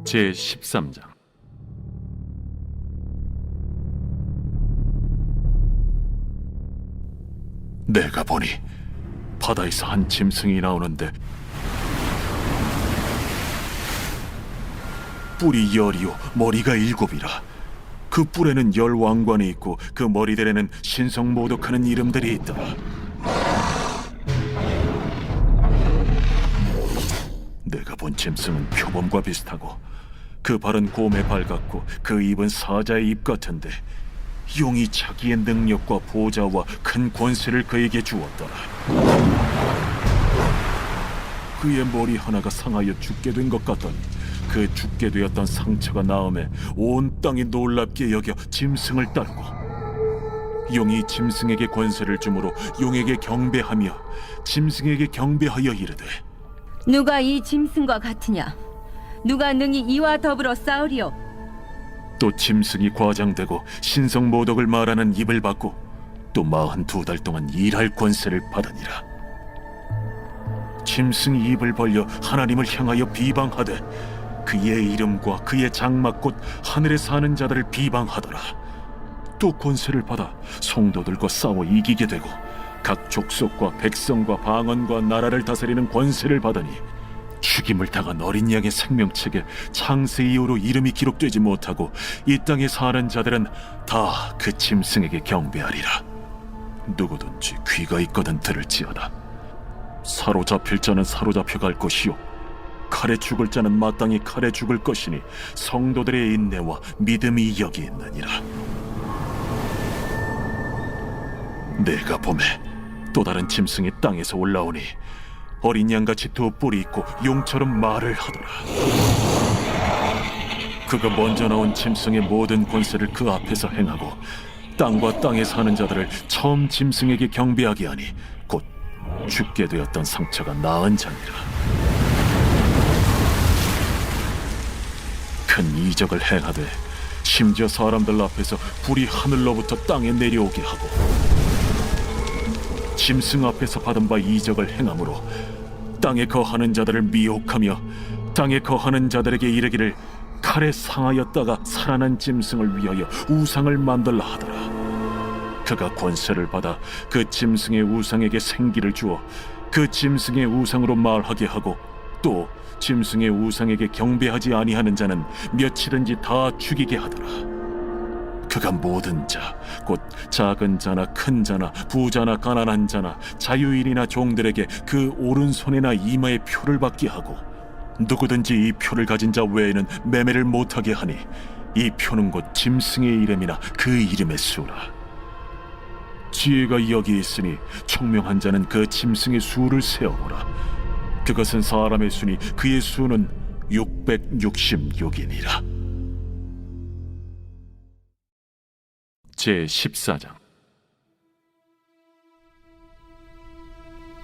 제13장. 내가 보니 바다에서 한 짐승이 나오는데 뿔이 열이요 머리가 7이라. 그 뿔에는 10왕관이 있고 그 머리들에는 신성모독하는 이름들이 있더라. 내가 본 짐승은 표범과 비슷하고 그 발은 곰의 발 같고 그 입은 사자의 입 같은데 용이 자기의 능력과 보좌와 큰 권세를 그에게 주었더라. 그의 머리 하나가 상하여 죽게 된 것 같더니 그 죽게 되었던 상처가 나음에 온 땅이 놀랍게 여겨 짐승을 따르고 용이 짐승에게 권세를 주므로 용에게 경배하며 짐승에게 경배하여 이르되 누가 이 짐승과 같으냐? 누가 능히 이와 더불어 싸우리요? 또 짐승이 과장되고 신성모독을 말하는 입을 받고 또 42달 동안 일할 권세를 받으니라. 짐승이 입을 벌려 하나님을 향하여 비방하되 그의 이름과 그의 장막 곧 하늘에 사는 자들을 비방하더라. 또 권세를 받아 성도들과 싸워 이기게 되고 각 족속과 백성과 방언과 나라를 다스리는 권세를 받으니 죽임을 당한 어린 양의 생명책에 창세 이후로 이름이 기록되지 못하고 이 땅에 사는 자들은 다 그 짐승에게 경배하리라. 누구든지 귀가 있거든 들을지어다. 사로잡힐 자는 사로잡혀 갈 것이요 칼에 죽을 자는 마땅히 칼에 죽을 것이니 성도들의 인내와 믿음이 여기 있느니라. 내가 보매 또 다른 짐승이 땅에서 올라오니 어린 양같이 두 뿔이 있고 용처럼 말을 하더라. 그가 먼저 나온 짐승의 모든 권세를 그 앞에서 행하고 땅과 땅에 사는 자들을 처음 짐승에게 경배하게 하니 곧 죽게 되었던 상처가 나은 자니라. 큰 이적을 행하되 심지어 사람들 앞에서 불이 하늘로부터 땅에 내려오게 하고 짐승 앞에서 받은 바 이적을 행함으로 땅에 거하는 자들을 미혹하며 땅에 거하는 자들에게 이르기를 칼에 상하였다가 살아난 짐승을 위하여 우상을 만들라 하더라. 그가 권세를 받아 그 짐승의 우상에게 생기를 주어 그 짐승의 우상으로 말하게 하고 또 짐승의 우상에게 경배하지 아니하는 자는 며칠든지 다 죽이게 하더라. 그가 모든 자, 곧 작은 자나 큰 자나 부자나 가난한 자나 자유인이나 종들에게 그 오른손이나 이마에 표를 받게 하고 누구든지 이 표를 가진 자 외에는 매매를 못하게 하니 이 표는 곧 짐승의 이름이나 그 이름의 수라. 지혜가 여기 있으니 총명한 자는 그 짐승의 수를 세어보라. 그것은 사람의 수니 그의 수는 666이니라. 제14장.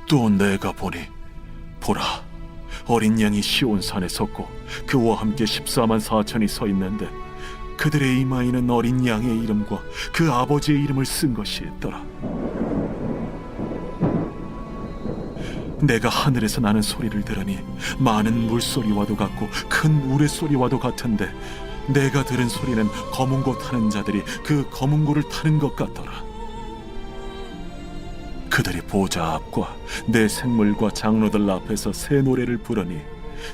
또 내가 보니 보라 어린 양이 시온산에 섰고 그와 함께 14만 4천이 서 있는데 그들의 이마에는 어린 양의 이름과 그 아버지의 이름을 쓴 것이 있더라. 내가 하늘에서 나는 소리를 들으니 많은 물소리와도 같고 큰 우레소리와도 같은데 내가 들은 소리는 검은고 타는 자들이 그 검은고를 타는 것 같더라. 그들이 보좌 앞과 내 생물과 장로들 앞에서 새 노래를 부르니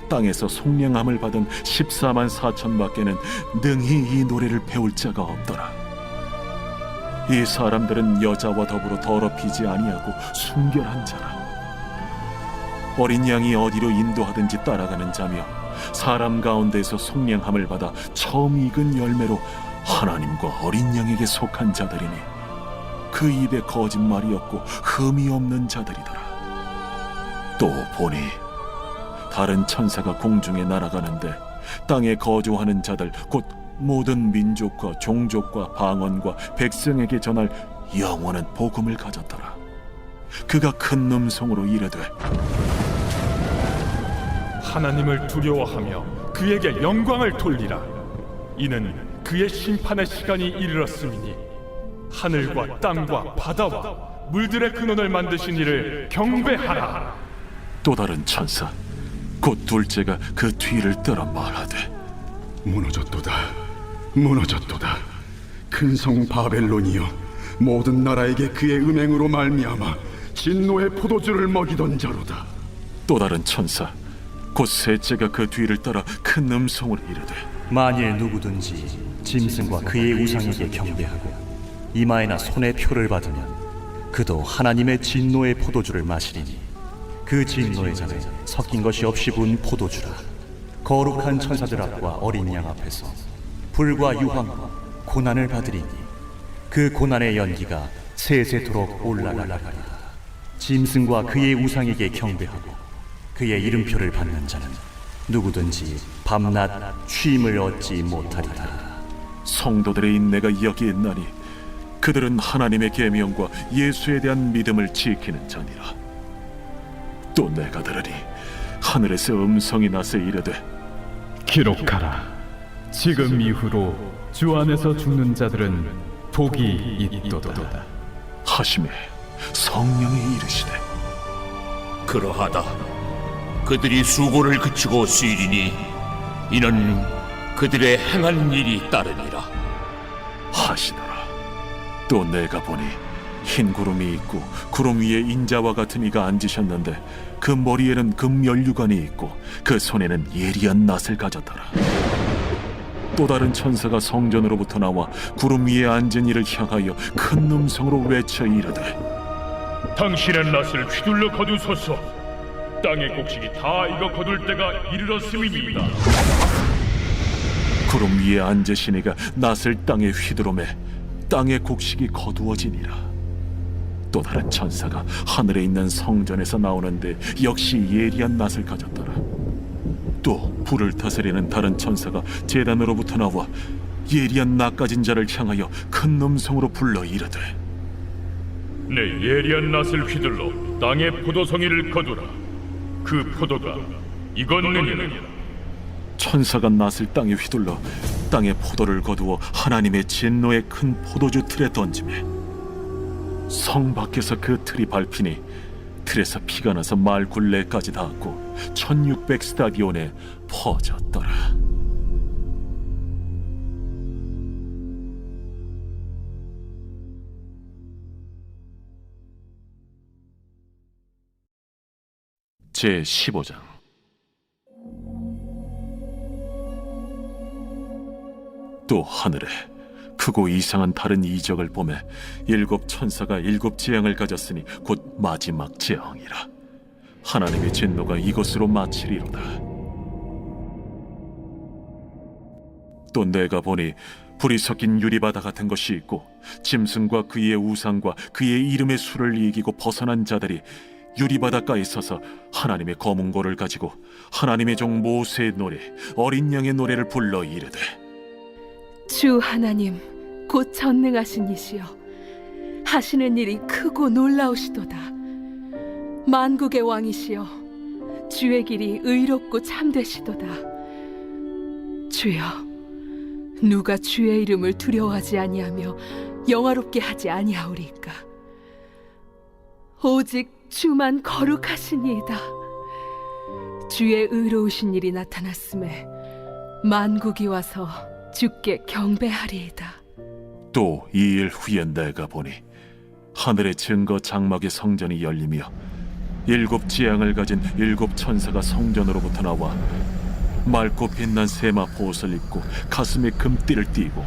땅에서 속량함을 받은 14만 4천 밖에는 능히 이 노래를 배울 자가 없더라. 이 사람들은 여자와 더불어 더럽히지 아니하고 순결한 자라. 어린 양이 어디로 인도하든지 따라가는 자며 사람 가운데서 속량함을 받아 처음 익은 열매로 하나님과 어린 양에게 속한 자들이니 그 입에 거짓말이 없고 흠이 없는 자들이더라. 또 보니 다른 천사가 공중에 날아가는데 땅에 거주하는 자들 곧 모든 민족과 종족과 방언과 백성에게 전할 영원한 복음을 가졌더라. 그가 큰 음성으로 이르되 하나님을 두려워하며 그에게 영광을 돌리라. 이는 그의 심판의 시간이 이르렀음이니 하늘과 땅과 바다와 물들의 근원을 만드신 이를 경배하라. 또 다른 천사 곧 둘째가 그 뒤를 따라 말하되 무너졌도다. 무너졌도다. 큰 성 바벨론이여, 모든 나라에게 그의 음행으로 말미암아 진노의 포도주를 먹이던 자로다. 또 다른 천사 곧 셋째가 그 뒤를 따라 큰 음성으로 이르되 만일 누구든지 짐승과 그의 우상에게 경배하고 이마에나 손에 표를 받으면 그도 하나님의 진노의 포도주를 마시리니 그 진노의 잔에 섞인 것이 없이 부은 포도주라. 거룩한 천사들 앞과 어린 양 앞에서 불과 유황과 고난을 받으리니 그 고난의 연기가 세세토록 올라가리라. 짐승과 그의 우상에게 경배하고 그의 이름표를 받는 자는 누구든지 밤낮 쉼을 얻지 못하리라. 성도들의 인내가 여기에 있나니 그들은 하나님의 계명과 예수에 대한 믿음을 지키는 자니라. 또 내가 들으니 하늘에서 음성이 나서 이르되 기록하라. 지금 이후로 주 안에서 죽는 자들은 복이 있도다. 하심에 성령이 이르시되 그러하다. 그들이 수고를 그치고 쉬리니 이는 그들의 행한 일이 따르니라 하시더라. 또 내가 보니 흰 구름이 있고 구름 위에 인자와 같은 이가 앉으셨는데 그 머리에는 금면류관이 있고 그 손에는 예리한 낫을 가졌더라. 또 다른 천사가 성전으로부터 나와 구름 위에 앉은 이를 향하여 큰 음성으로 외쳐 이르되 당신의 낫을 휘둘러 거두소서. 땅의 곡식이 다 익어 거둘 때가 이르렀음이니이다. 구름 위에 앉으신 이가 낫을 땅에 휘두르매 땅의 곡식이 거두어지니라. 또 다른 천사가 하늘에 있는 성전에서 나오는데 역시 예리한 낫을 가졌더라. 또 불을 다스리는 다른 천사가 제단으로부터 나와 예리한 낫 가진 자를 향하여 큰 음성으로 불러 이르되 내 예리한 낫을 휘둘러 땅의 포도송이를 거두라. 그 포도가 익었느니라. 천사가 낫을 땅에 휘둘러 땅의 포도를 거두어 하나님의 진노의 큰 포도주 틀에 던지매 성 밖에서 그 틀이 밟히니 틀에서 피가 나서 말 굴레까지 닿았고 1600 스타디온에 퍼졌더라. 제 15장. 또 하늘에 크고 이상한 다른 이적을 보매 일곱 천사가 일곱 재앙을 가졌으니 곧 마지막 재앙이라. 하나님의 진노가 이것으로 마치리로다. 또 내가 보니 불이 섞인 유리바다 같은 것이 있고 짐승과 그의 우상과 그의 이름의 수를 이기고 벗어난 자들이 유리바닷가에 서서 하나님의 검은고를 가지고 하나님의 종 모세의 노래 어린 양의 노래를 불러 이르되 주 하나님 곧 전능하신 이시여 하시는 일이 크고 놀라우시도다. 만국의 왕이시여 주의 길이 의롭고 참되시도다. 주여 누가 주의 이름을 두려워하지 아니하며 영화롭게 하지 아니하오리까. 오직 주만 거룩하시니이다. 주의 의로우신 일이 나타났음에 만국이 와서 주께 경배하리이다. 또 2일 후에 내가 보니 하늘의 증거 장막의 성전이 열리며 일곱 지향을 가진 일곱 천사가 성전으로부터 나와 맑고 빛난 세마 보옷을 입고 가슴에 금띠를 띠고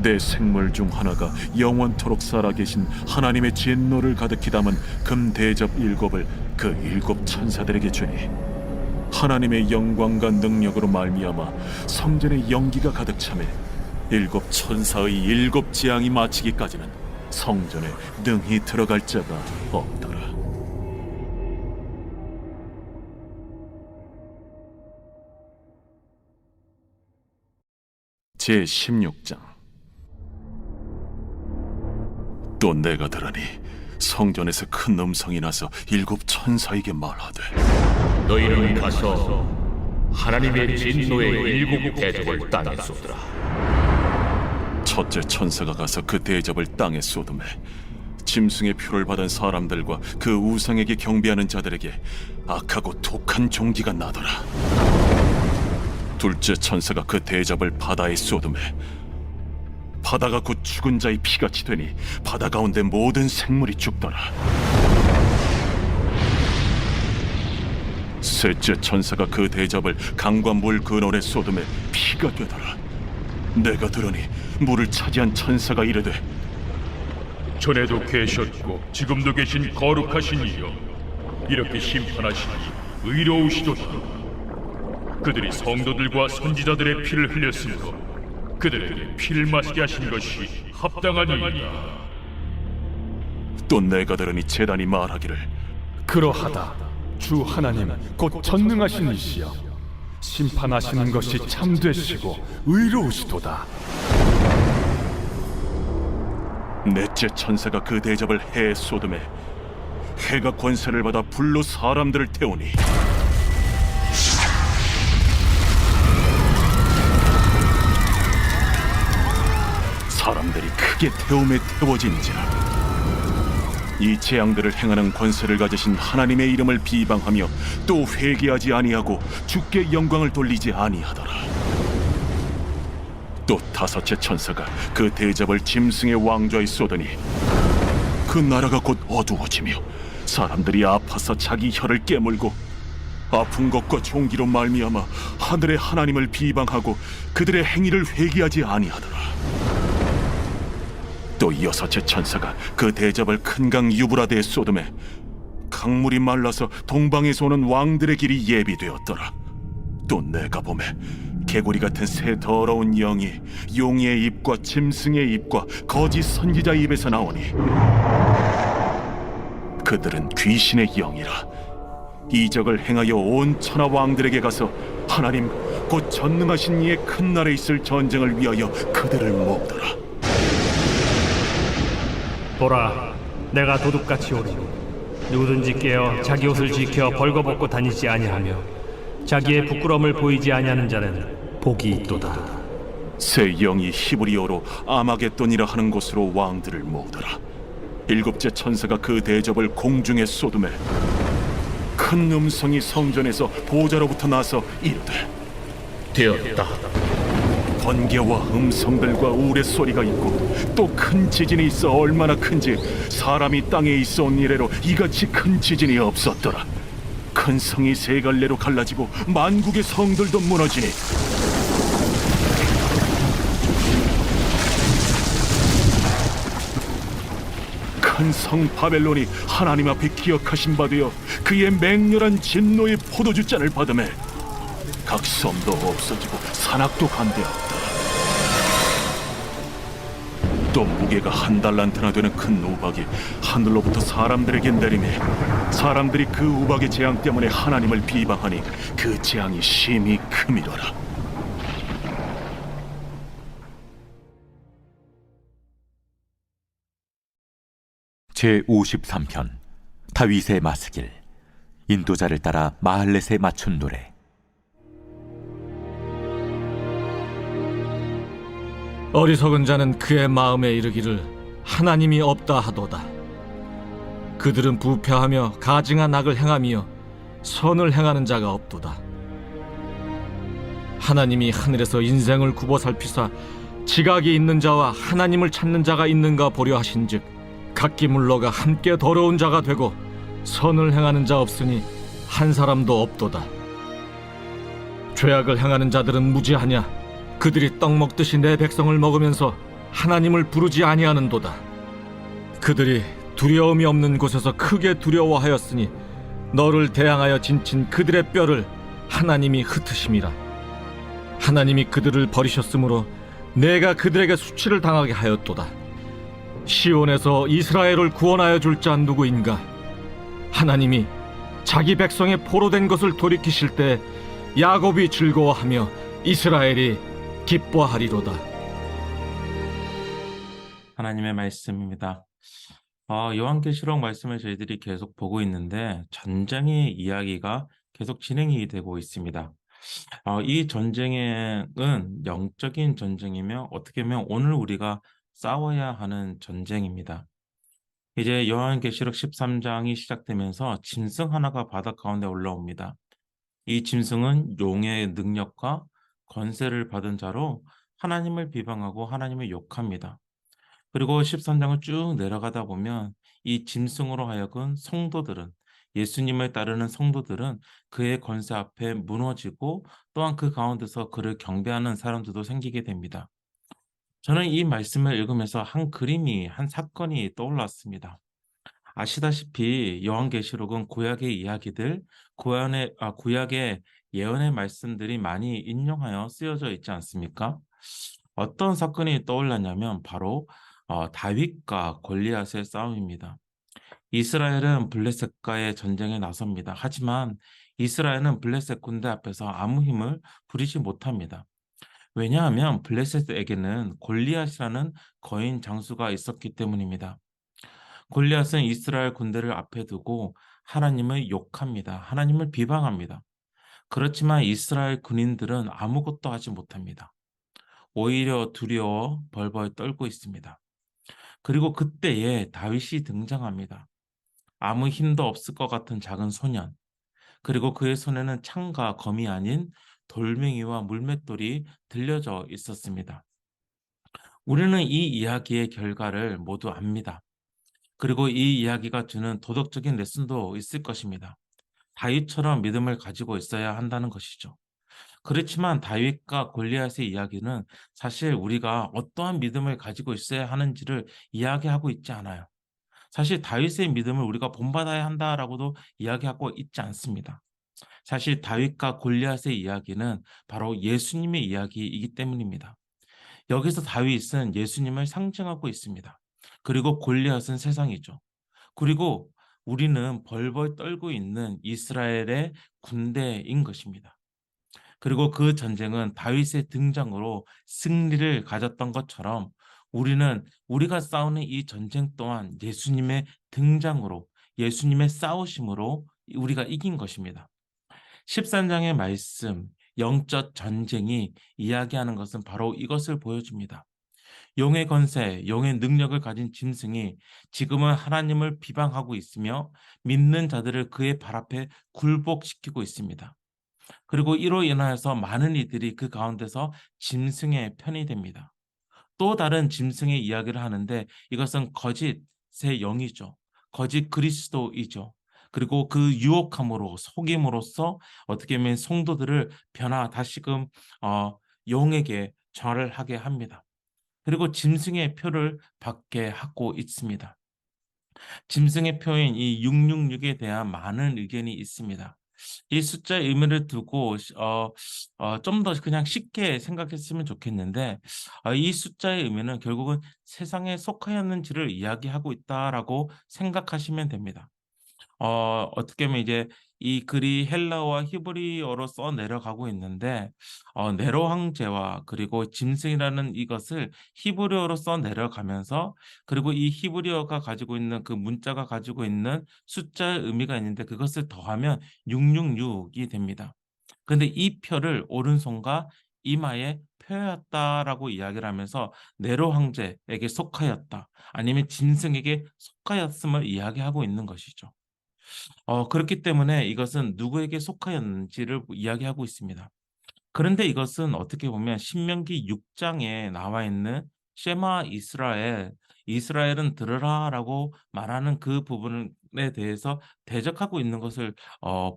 내 생물 중 하나가 영원토록 살아계신 하나님의 진노를 가득히 담은 금 대접 일곱을 그 일곱 천사들에게 주니 하나님의 영광과 능력으로 말미암아 성전에 연기가 가득 차매 일곱 천사의 일곱 재앙이 마치기까지는 성전에 능히 들어갈 자가 없더라. 제 16장. 또 내가 들으니 성전에서 큰 음성이 나서 일곱 천사에게 말하되 너희는 가서 하나님의 진노의 일곱 대접을 땅에 쏟으라. 첫째 천사가 가서 그 대접을 땅에 쏟음에 짐승의 표를 받은 사람들과 그 우상에게 경배하는 자들에게 악하고 독한 종기가 나더라. 둘째 천사가 그 대접을 바다에 쏟음에 바다가 곧 죽은 자의 피같이 되니 바다 가운데 모든 생물이 죽더라. 셋째 천사가 그 대접을 강과 물 근원에 쏟음에 피가 되더라. 내가 들으니 물을 차지한 천사가 이르되, 전에도 계셨고 지금도 계신 거룩하신 이여, 이렇게 심판하시니 의로우시도다. 그들이 성도들과 선지자들의 피를 흘렸으므로 그들에게 피를 마시게 하신 것이 합당하니이다. 또 내가 들으니 제단이 말하기를, 그러하다. 주 하나님 곧 전능하신 이시여, 심판하시는 것이 참되시고 의로우시도다. 넷째 천사가 그 대접을 해에 쏟음에 해가 권세를 받아 불로 사람들을 태우니 사람들이 크게 태움에 태워진지라. 이 재앙들을 행하는 권세를 가지신 하나님의 이름을 비방하며 또 회개하지 아니하고 주께 영광을 돌리지 아니하더라. 또 다섯째 천사가 그 대접을 짐승의 왕좌에 쏟으니 그 나라가 곧 어두워지며 사람들이 아파서 자기 혀를 깨물고 아픈 것과 종기로 말미암아 하늘의 하나님을 비방하고 그들의 행위를 회개하지 아니하더라. 또 여섯째 천사가 그 대접을 큰 강 유브라데에 쏟음에 강물이 말라서 동방에서 오는 왕들의 길이 예비되었더라. 또 내가 보매 개구리 같은 새 더러운 영이 용의 입과 짐승의 입과 거짓 선지자의 입에서 나오니 그들은 귀신의 영이라. 이적을 행하여 온 천하 왕들에게 가서 하나님 곧 전능하신 이의 큰 날에 있을 전쟁을 위하여 그들을 모으더라. 보라, 내가 도둑같이 오리니 누구든지 깨어 자기 옷을 지켜 벌거벗고 다니지 아니하며 자기의 부끄러움을 보이지 아니하는 자는 복이 있도다. 새 영이 히브리어로 아마겟돈이라 하는 곳으로 왕들을 모으더라. 일곱째 천사가 그 대접을 공중에 쏟음에 큰 음성이 성전에서 보좌로부터 나서 이르되, 되었다. 번개와 음성들과 우레소리가 있고 또 큰 지진이 있어 얼마나 큰지 사람이 땅에 있어 온 이래로 이같이 큰 지진이 없었더라. 큰 성이 세 갈래로 갈라지고 만국의 성들도 무너지니 큰 성 바벨론이 하나님 앞에 기억하신 바 되어 그의 맹렬한 진노의 포도주 잔을 받음에 각 섬도 없어지고 산악도 간대하였다. 또 무게가 한 달란트나 되는 큰 우박이 하늘로부터 사람들에게 내리매 사람들이 그 우박의 재앙 때문에 하나님을 비방하니 그 재앙이 심히 크미더라. 제53편 다윗의 마스길. 인도자를 따라 마할렛에 맞춘 노래. 어리석은 자는 그의 마음에 이르기를 하나님이 없다 하도다. 그들은 부패하며 가증한 악을 행하며 선을 행하는 자가 없도다. 하나님이 하늘에서 인생을 굽어 살피사 지각이 있는 자와 하나님을 찾는 자가 있는가 보려 하신즉 각기 물러가 함께 더러운 자가 되고 선을 행하는 자 없으니 한 사람도 없도다. 죄악을 행하는 자들은 무지하냐? 그들이 떡 먹듯이 내 백성을 먹으면서 하나님을 부르지 아니하는도다. 그들이 두려움이 없는 곳에서 크게 두려워하였으니 너를 대항하여 진친 그들의 뼈를 하나님이 흩으심이라. 하나님이 그들을 버리셨으므로 내가 그들에게 수치를 당하게 하였도다. 시온에서 이스라엘을 구원하여 줄 자 누구인가? 하나님이 자기 백성의 포로된 것을 돌이키실 때 야곱이 즐거워하며 이스라엘이 기뻐하리로다. 하나님의 말씀입니다. 요한계시록 말씀을 저희들이 계속 보고 있는데 전쟁의 이야기가 계속 진행이 되고 있습니다. 이 전쟁은 영적인 전쟁이며 어떻게 보면 오늘 우리가 싸워야 하는 전쟁입니다. 이제 요한계시록 13장이 시작되면서 짐승 하나가 바다 가운데 올라옵니다. 이 짐승은 용의 능력과 권세를 받은 자로 하나님을 비방하고 하나님을 욕합니다. 그리고 13장을 쭉 내려가다 보면 이 짐승으로 하여금 성도들은, 예수님을 따르는 성도들은 그의 권세 앞에 무너지고 또한 그 가운데서 그를 경배하는 사람들도 생기게 됩니다. 저는 이 말씀을 읽으면서 한 사건이 떠올랐습니다. 아시다시피 요한계시록은 구약의 이야기들, 구약의 예언의 말씀들이 많이 인용하여 쓰여져 있지 않습니까? 어떤 사건이 떠올랐냐면 바로 다윗과 골리앗의 싸움입니다. 이스라엘은 블레셋과의 전쟁에 나섭니다. 하지만 이스라엘은 블레셋 군대 앞에서 아무 힘을 부리지 못합니다. 왜냐하면 블레셋에게는 골리앗이라는 거인 장수가 있었기 때문입니다. 골리앗은 이스라엘 군대를 앞에 두고 하나님을 욕합니다. 하나님을 비방합니다. 그렇지만 이스라엘 군인들은 아무것도 하지 못합니다. 오히려 두려워 벌벌 떨고 있습니다. 그리고 그때에 다윗이 등장합니다. 아무 힘도 없을 것 같은 작은 소년, 그리고 그의 손에는 창과 검이 아닌 돌멩이와 물맷돌이 들려져 있었습니다. 우리는 이 이야기의 결과를 모두 압니다. 그리고 이 이야기가 주는 도덕적인 레슨도 있을 것입니다. 다윗처럼 믿음을 가지고 있어야 한다는 것이죠. 그렇지만 다윗과 골리앗의 이야기는 사실 우리가 어떠한 믿음을 가지고 있어야 하는지를 이야기하고 있지 않아요. 사실 다윗의 믿음을 우리가 본받아야 한다라고도 이야기하고 있지 않습니다. 사실 다윗과 골리앗의 이야기는 바로 예수님의 이야기이기 때문입니다. 여기서 다윗은 예수님을 상징하고 있습니다. 그리고 골리앗은 세상이죠. 그리고 우리는 벌벌 떨고 있는 이스라엘의 군대인 것입니다. 그리고 그 전쟁은 다윗의 등장으로 승리를 가졌던 것처럼 우리는 우리가 싸우는 이 전쟁 또한 예수님의 등장으로, 예수님의 싸우심으로 우리가 이긴 것입니다. 13장의 말씀, 영적 전쟁이 이야기하는 것은 바로 이것을 보여줍니다. 용의 권세, 용의 능력을 가진 짐승이 지금은 하나님을 비방하고 있으며 믿는 자들을 그의 발 앞에 굴복시키고 있습니다. 그리고 이로 인하여서 많은 이들이 그 가운데서 짐승의 편이 됩니다. 또 다른 짐승의 이야기를 하는데 이것은 거짓의 영이죠. 거짓 그리스도이죠. 그리고 그 유혹함으로 속임으로써 어떻게 보면 성도들을 다시금 용에게 절을 하게 합니다. 그리고 짐승의 표를 받게 하고 있습니다. 짐승의 표인 이 666에 대한 많은 의견이 있습니다. 이 숫자의 의미를 두고 좀 더 그냥 쉽게 생각했으면 좋겠는데 이 숫자의 의미는 결국은 세상에 속하였는지를 이야기하고 있다라고 생각하시면 됩니다. 어떻게 보면 이제 이 글이 헬라어와 히브리어로 써 내려가고 있는데 네로 황제와 그리고 짐승이라는 이것을 히브리어로 써 내려가면서 그리고 이 히브리어가 가지고 있는 그 문자가 가지고 있는 숫자의 의미가 있는데 그것을 더하면 666이 됩니다. 그런데 이 표를 오른손과 이마에 표였다라고 이야기를 하면서 네로 황제에게 속하였다 아니면 짐승에게 속하였음을 이야기하고 있는 것이죠. 그렇기 때문에 이것은 누구에게 속하였는지를 이야기하고 있습니다. 그런데 이것은 어떻게 보면 신명기 6장에 나와 있는 쉐마 이스라엘, 이스라엘은 들으라라고 말하는 그 부분에 대해서 대적하고 있는 것을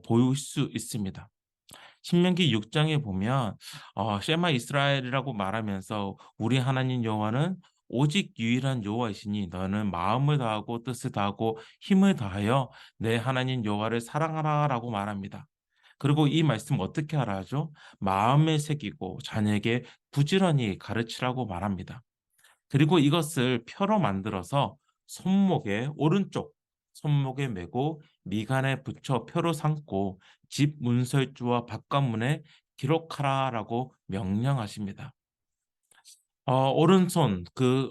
보일 수 있습니다. 신명기 6장에 보면 쉐마 이스라엘이라고 말하면서 우리 하나님 여호와는 오직 유일한 여호와이시니 너는 마음을 다하고 뜻을 다하고 힘을 다하여 내 하나님 여호와를 사랑하라라고 말합니다. 그리고 이 말씀 어떻게 하라 하죠? 마음에 새기고 자녀에게 부지런히 가르치라고 말합니다. 그리고 이것을 표로 만들어서 손목에 오른쪽 손목에 메고 미간에 붙여 표로 삼고 집 문설주와 바깥문에 기록하라라고 명령하십니다. 오른손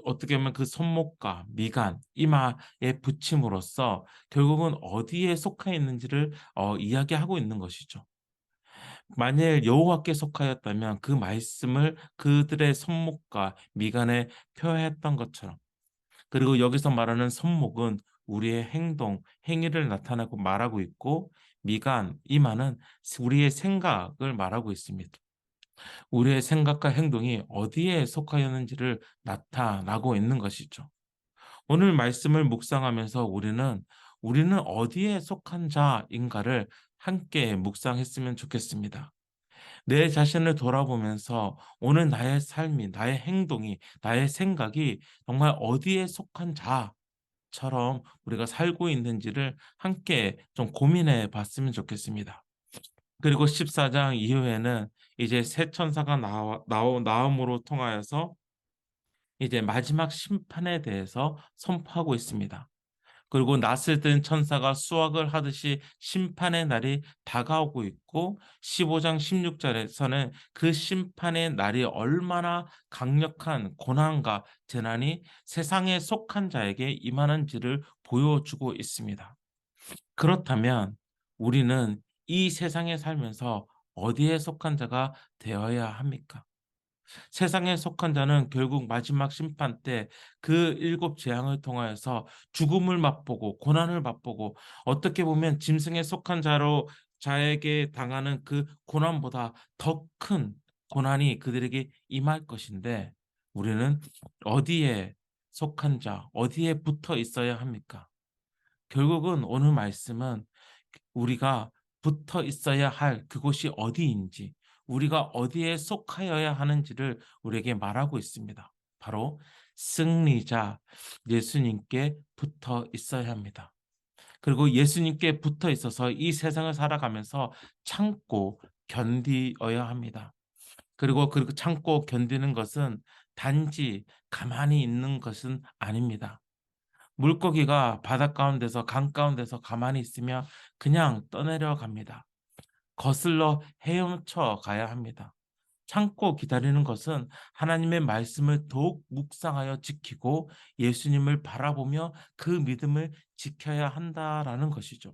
어떻게 보면 그 손목과 미간, 이마에 붙임으로써 결국은 어디에 속해 있는지를 이야기하고 있는 것이죠. 만일 여호와께 속하였다면 그 말씀을 그들의 손목과 미간에 표했던 것처럼 그리고 여기서 말하는 손목은 우리의 행동, 행위를 나타내고 말하고 있고 미간, 이마는 우리의 생각을 말하고 있습니다. 우리의 생각과 행동이 어디에 속하였는지를 나타나고 있는 것이죠. 오늘 말씀을 묵상하면서 우리는 어디에 속한 자인가를 함께 묵상했으면 좋겠습니다. 내 자신을 돌아보면서 오늘 나의 삶이, 나의 행동이, 나의 생각이 정말 어디에 속한 자처럼 우리가 살고 있는지를 함께 좀 고민해 봤으면 좋겠습니다. 그리고 14장 이후에는 이제 새 천사가 나옴으로 통하여서 이제 마지막 심판에 대해서 선포하고 있습니다. 그리고 낯을 든 천사가 수확을 하듯이 심판의 날이 다가오고 있고 15장 16절에서는 그 심판의 날이 얼마나 강력한 고난과 재난이 세상에 속한 자에게 임하는지를 보여주고 있습니다. 그렇다면 우리는 이 세상에 살면서 어디에 속한 자가 되어야 합니까? 세상에 속한 자는 결국 마지막 심판 때 그 일곱 재앙을 통하여서 죽음을 맛보고 고난을 맛보고 어떻게 보면 짐승에 속한 자에게 당하는 그 고난보다 더 큰 고난이 그들에게 임할 것인데 우리는 어디에 속한 자, 어디에 붙어 있어야 합니까? 결국은 오늘 말씀은 우리가 붙어 있어야 할 그곳이 어디인지, 우리가 어디에 속하여야 하는지를 우리에게 말하고 있습니다. 바로 승리자 예수님께 붙어 있어야 합니다. 그리고 예수님께 붙어 있어서 이 세상을 살아가면서 참고 견디어야 합니다. 그리고 참고 견디는 것은 단지 가만히 있는 것은 아닙니다. 물고기가 바다 가운데서 강 가운데서 가만히 있으면 그냥 떠내려 갑니다. 거슬러 헤엄쳐 가야 합니다. 참고 기다리는 것은 하나님의 말씀을 더욱 묵상하여 지키고 예수님을 바라보며 그 믿음을 지켜야 한다라는 것이죠.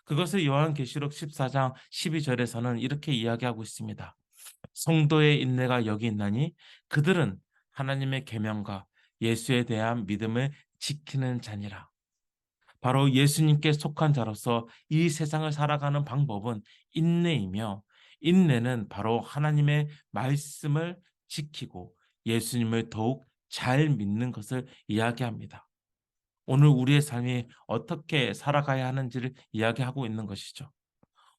그것을 요한계시록 14장 12절에서는 이렇게 이야기하고 있습니다. 성도의 인내가 여기 있나니 그들은 하나님의 계명과 예수에 대한 믿음을 지키는 자니라. 바로 예수님께 속한 자로서 이 세상을 살아가는 방법은 인내이며 인내는 바로 하나님의 말씀을 지키고 예수님을 더욱 잘 믿는 것을 이야기합니다. 오늘 우리의 삶이 어떻게 살아가야 하는지를 이야기하고 있는 것이죠.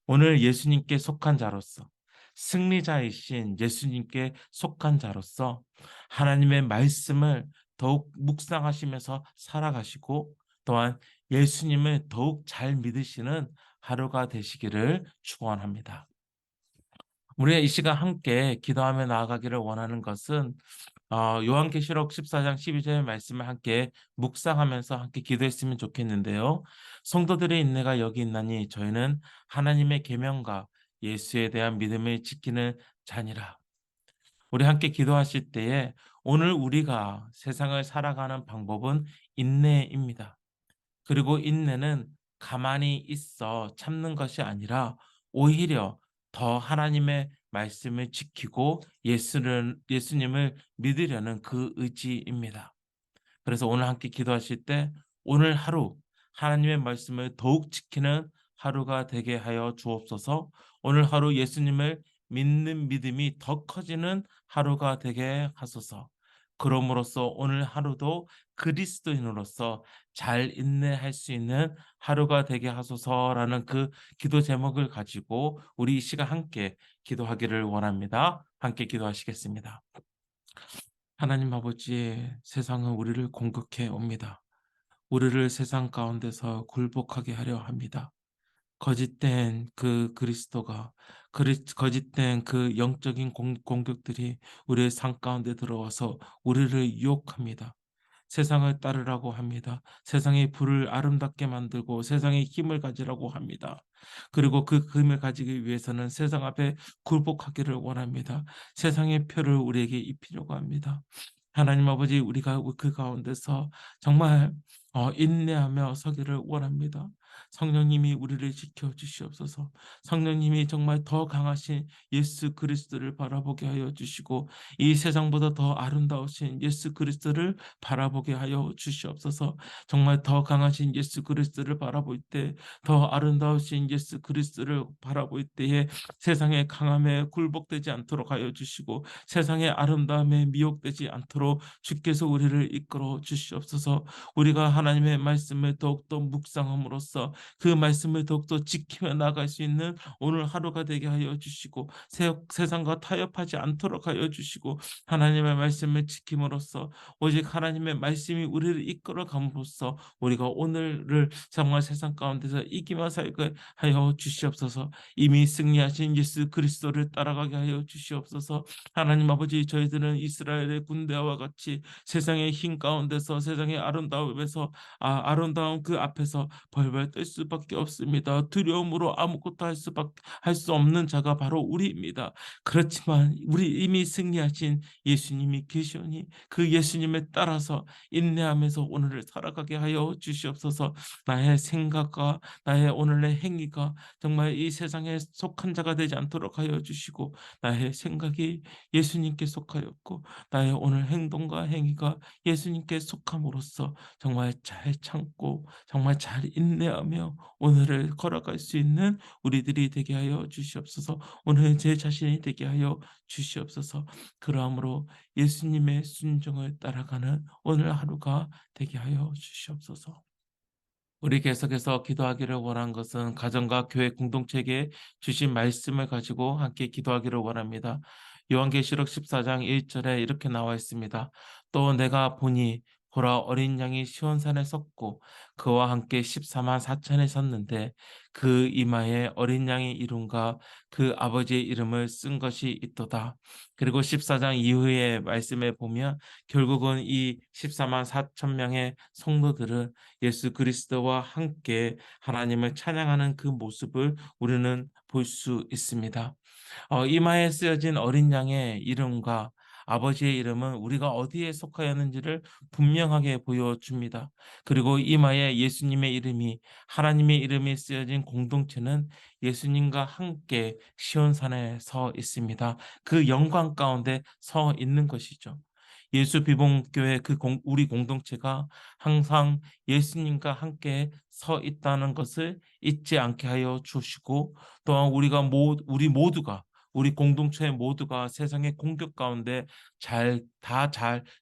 오늘 예수님께 속한 자로서 승리자이신 예수님께 속한 자로서 하나님의 말씀을 더욱 묵상하시면서 살아가시고 또한 예수님을 더욱 잘 믿으시는 하루가 되시기를 축원합니다. 우리가 이 시간 함께 기도하며 나아가기를 원하는 것은 요한계시록 14장 12절의 말씀을 함께 묵상하면서 함께 기도했으면 좋겠는데요. 성도들의 인내가 여기 있나니 저희는 하나님의 계명과 예수에 대한 믿음을 지키는 자니라. 우리 함께 기도하실 때에 오늘 우리가 세상을 살아가는 방법은 인내입니다. 그리고 인내는 가만히 있어 참는 것이 아니라 오히려 더 하나님의 말씀을 지키고 예수님을 믿으려는 그 의지입니다. 그래서 오늘 함께 기도하실 때 오늘 하루 하나님의 말씀을 더욱 지키는 하루가 되게 하여 주옵소서. 오늘 하루 예수님을 믿는 믿음이 더 커지는 하루가 되게 하소서. 그럼으로써 오늘 하루도 그리스도인으로서 잘 인내할 수 있는 하루가 되게 하소서라는 그 기도 제목을 가지고 우리 이 시간 함께 기도하기를 원합니다. 함께 기도하시겠습니다. 하나님 아버지, 세상은 우리를 공격해 옵니다. 우리를 세상 가운데서 굴복하게 하려 합니다. 거짓된 그 그리스도가 거짓된 그 영적인 공격들이 우리의 삶 가운데 들어와서 우리를 유혹합니다. 세상을 따르라고 합니다. 세상의 불을 아름답게 만들고 세상의 힘을 가지라고 합니다. 그리고 그 힘을 가지기 위해서는 세상 앞에 굴복하기를 원합니다. 세상의 표를 우리에게 입히려고 합니다. 하나님 아버지, 우리가 그 가운데서 정말 인내하며 서기를 원합니다. 성령님이 우리를 지켜주시옵소서. 성령님이 정말 더 강하신 예수 그리스도를 바라보게 하여 주시고 이 세상보다 더 아름다우신 예수 그리스도를 바라보게 하여 주시옵소서. 정말 더 강하신 예수 그리스도를 바라볼 때, 더 아름다우신 예수 그리스도를 바라볼 때에 세상의 강함에 굴복되지 않도록 하여 주시고 세상의 아름다움에 미혹되지 않도록 주께서 우리를 이끌어 주시옵소서. 우리가 하나님의 말씀을 더욱더 묵상함으로써 그 말씀을 더욱더 지키며 나아갈 수 있는 오늘 하루가 되게 하여 주시고 세상과 타협하지 않도록 하여 주시고 하나님의 말씀을 지킴으로써 오직 하나님의 말씀이 우리를 이끌어 감으로써 우리가 오늘을 정말 세상 가운데서 이기며 살게 하여 주시옵소서. 이미 승리하신 예수 그리스도를 따라가게 하여 주시옵소서. 하나님 아버지, 저희들은 이스라엘의 군대와 같이 세상의 힘 가운데서 세상의 아름다움에서 아름다운 그 앞에서 벌벌 떨 수밖에 없습니다. 두려움으로 아무것도 할 수 없는 자가 바로 우리입니다. 그렇지만 우리 이미 승리하신 예수님이 계시오니 그 예수님에 따라서 인내하면서 오늘을 살아가게 하여 주시옵소서. 나의 생각과 나의 오늘의 행위가 정말 이 세상에 속한 자가 되지 않도록 하여 주시고 나의 생각이 예수님께 속하였고 나의 오늘 행동과 행위가 예수님께 속함으로써 정말 잘 참고 정말 잘 인내하며 오늘을 걸어갈 수 있는 우리들이 되게 하여 주시옵소서. 오늘 제 자신이 되게 하여 주시옵소서. 그러므로 예수님의 순종을 따라가는 오늘 하루가 되게 하여 주시옵소서. 우리 계속해서 기도하기를 원한 것은 가정과 교회 공동체에게 주신 말씀을 가지고 함께 기도하기를 원합니다. 요한계시록 14장 1절에 이렇게 나와 있습니다. 또 내가 보니 보라 어린 양이 시온산에 섰고 그와 함께 14만 4천이 섰는데 그 이마에 어린 양의 이름과 그 아버지의 이름을 쓴 것이 있도다. 그리고 14장 이후의 말씀에 보면 결국은 이 14만 4천 명의 성도들은 예수 그리스도와 함께 하나님을 찬양하는 그 모습을 우리는 볼 수 있습니다. 이마에 쓰여진 어린 양의 이름과 아버지의 이름은 우리가 어디에 속하였는지를 분명하게 보여줍니다. 그리고 이마에 예수님의 이름이 하나님의 이름이 쓰여진 공동체는 예수님과 함께 시온산에 서 있습니다. 그 영광 가운데 서 있는 것이죠. 예수 비봉교회 우리 공동체가 항상 예수님과 함께 서 있다는 것을 잊지 않게 하여 주시고 또한 우리 모두가 우리 공동체 모두가 세상의 공격 가운데 잘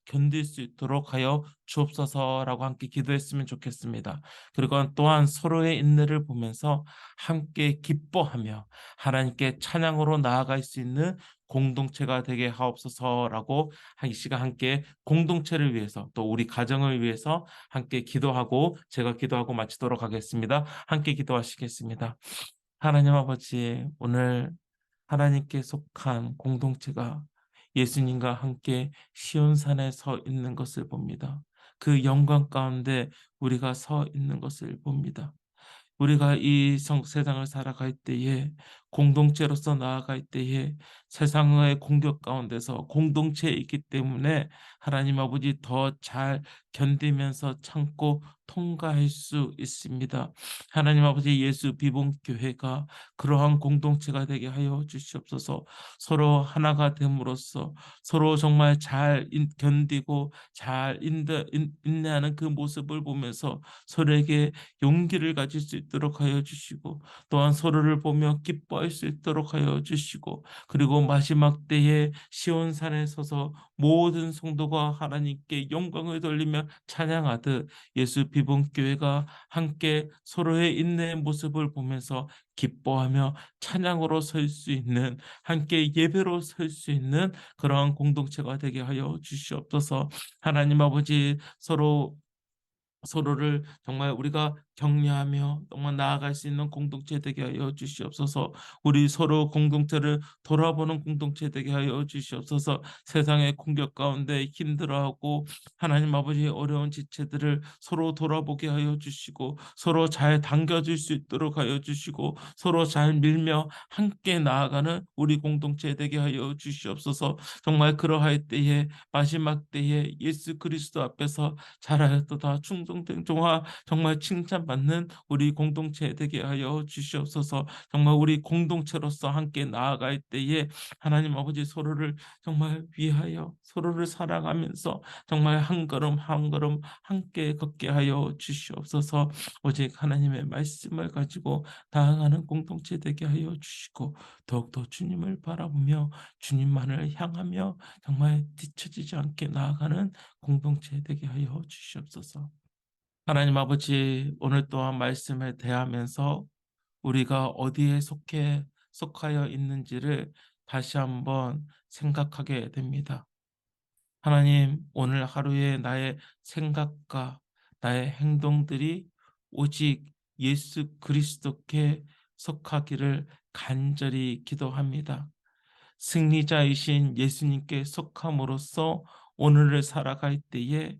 견딜 수 있도록 하여 주옵소서라고 함께 기도했으면 좋겠습니다. 그리고 또한 서로의 인내를 보면서 함께 기뻐하며 하나님께 찬양으로 나아갈 수 있는 공동체가 되게 하옵소서라고 이 시간 함께 공동체를 위해서 또 우리 가정을 위해서 함께 기도하고 제가 기도하고 마치도록 하겠습니다. 함께 기도하시겠습니다. 하나님 아버지, 오늘 하나님께 속한 공동체가 예수님과 함께 시온산에 서 있는 것을 봅니다. 그 영광 가운데 우리가 서 있는 것을 봅니다. 우리가 이 세상을 살아갈 때에 공동체로서 나아갈 때에 세상의 공격 가운데서 공동체에 있기 때문에 하나님 아버지 더 잘 견디면서 참고 통과할 수 있습니다. 하나님 아버지, 예수 비봉교회가 그러한 공동체가 되게 하여 주시옵소서. 서로 하나가 됨으로써 서로 정말 잘 견디고 잘 인내하는 그 모습을 보면서 서로에게 용기를 가질 수 있도록 하여 주시고 또한 서로를 보며 기뻐할 수 있도록 하여 주시고 그리고 마지막 때에 시온산에 서서 모든 성도가 하나님께 영광을 돌리며 찬양하듯 예수 비봉교회가 함께 서로의 인내의 모습을 보면서 기뻐하며 찬양으로 설 수 있는 함께 예배로 설 수 있는 그러한 공동체가 되게 하여 주시옵소서. 하나님 아버지, 서로를 정말 우리가 격려하며 정말 나아갈 수 있는 공동체 되게 하여 주시옵소서. 우리 서로 공동체를 돌아보는 공동체 되게 하여 주시옵소서. 세상의 공격 가운데 힘들어하고 하나님 아버지 어려운 지체들을 서로 돌아보게 하여 주시고 서로 잘 당겨줄 수 있도록 하여 주시고 서로 잘 밀며 함께 나아가는 우리 공동체 되게 하여 주시옵소서. 정말 그러할 때에 마지막 때에 예수 그리스도 앞에서 잘하였도다 충성 공동체 정말 칭찬받는 우리 공동체 되게 하여 주시옵소서. 정말 우리 공동체로서 함께 나아갈 때에 하나님 아버지 서로를 정말 위하여 서로를 사랑하면서 정말 한 걸음 한 걸음 함께 걷게 하여 주시옵소서. 오직 하나님의 말씀을 가지고 나아가는 공동체 되게 하여 주시고 더욱더 주님을 바라보며 주님만을 향하며 정말 뒤처지지 않게 나아가는 공동체 되게 하여 주시옵소서. 하나님 아버지, 오늘 또한 말씀을 대하면서 우리가 어디에 속하여 있는지를 다시 한번 생각하게 됩니다. 하나님, 오늘 하루에 나의 생각과 나의 행동들이 오직 예수 그리스도께 속하기를 간절히 기도합니다. 승리자이신 예수님께 속함으로써 오늘을 살아갈 때에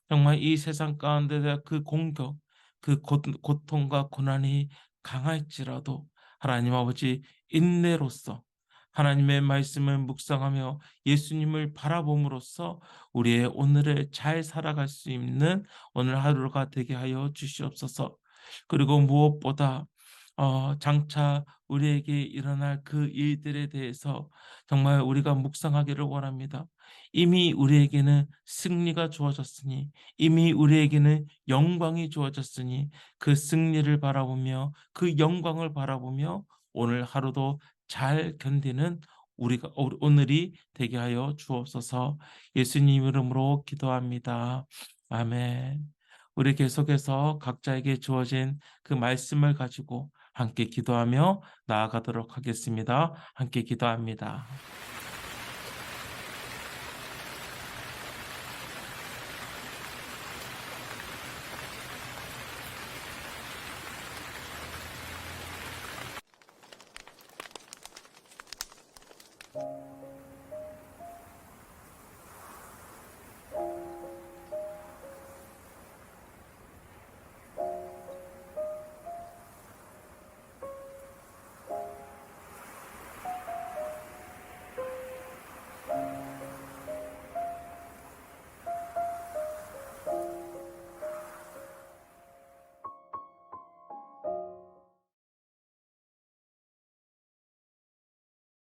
정말 이 세상 가운데 그 공격, 그 고통과 고난이 강할지라도 하나님 아버지 인내로서 하나님의 말씀을 묵상하며 예수님을 바라봄으로써 우리의 오늘을 잘 살아갈 수 있는 오늘 하루가 되게 하여 주시옵소서. 그리고 무엇보다 장차 우리에게 일어날 그 일들에 대해서 정말 우리가 묵상하기를 원합니다. 이미 우리에게는 승리가 주어졌으니, 이미 우리에게는 영광이 주어졌으니 그 승리를 바라보며 그 영광을 바라보며 오늘 하루도 잘 견디는 우리가 오늘이 되게 하여 주옵소서. 예수님 이름으로 기도합니다. 아멘. 우리 계속해서 각자에게 주어진 그 말씀을 가지고 함께 기도하며 나아가도록 하겠습니다. 함께 기도합니다.